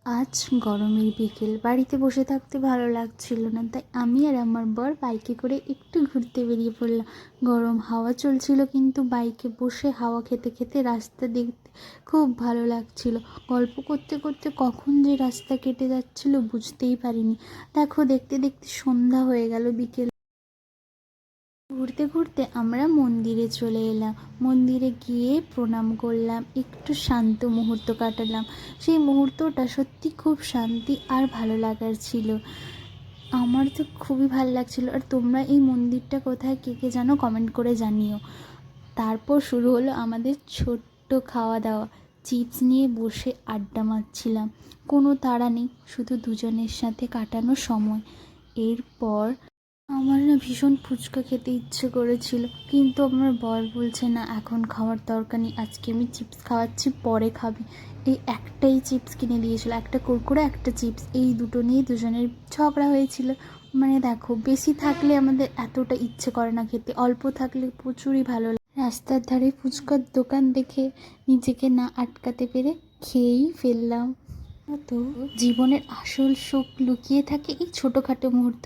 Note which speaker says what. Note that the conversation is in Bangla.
Speaker 1: আজ গরমের বিকেল, বাড়িতে বসে থাকতে ভালো লাগছিল না, তাই আমি আর আমার বর বাইকে করে একটু ঘুরতে বেরিয়ে পড়লাম। গরম হাওয়া চলছিল, কিন্তু বাইকে বসে হাওয়া খেতে খেতে রাস্তা দেখতে খুব ভালো লাগছিল। গল্প করতে করতে কখন যে রাস্তা কেটে যাচ্ছিল বুঝতেই পারিনি। দেখো, দেখতে দেখতে সন্ধ্যা হয়ে গেল। বিকেল ঘুরতে ঘুরতে আমরা মন্দিরে চলে এলাম। মন্দিরে গিয়ে প্রণাম করলাম, একটু শান্ত মুহূর্ত কাটালাম। সেই মুহূর্তটা সত্যি খুব শান্তি আর ভালো লাগার ছিল। আমার তো খুবই ভালো লাগছিল। আর তোমরা এই মন্দিরটা কোথায়, কে কে জানো, কমেন্ট করে জানিও। তারপর শুরু হলো আমাদের ছোট্ট খাওয়া দাওয়া। চিপস নিয়ে বসে আড্ডা মারছিলাম, কোনো তাড়া নেই, শুধু দুজনের সাথে কাটানো সময়। এরপর আমার না ভীষণ ফুচকা খেতে ইচ্ছে করেছিল, কিন্তু আমার বর বলছে না, এখন খাওয়ার দরকার নেই, আজকে আমি চিপস খাওয়াচ্ছি, পরে খাবি। এই একটাই চিপস কিনে দিয়েছিল, একটা কুরকুরে একটা চিপস, এই দুটো নিয়ে দুজনের ঝগড়া হয়েছিল। মানে দেখো, বেশি থাকলে আমাদের এতটা ইচ্ছে করে না খেতে, অল্প থাকলে প্রচুরই ভালো লাগে। রাস্তার ধারে ফুচকার দোকান দেখে নিজেকে না আটকাতে পেরে খেয়েই ফেললাম। তো জীবনের আসল সুখ লুকিয়ে থাকে এই ছোটোখাটো মুহূর্ত।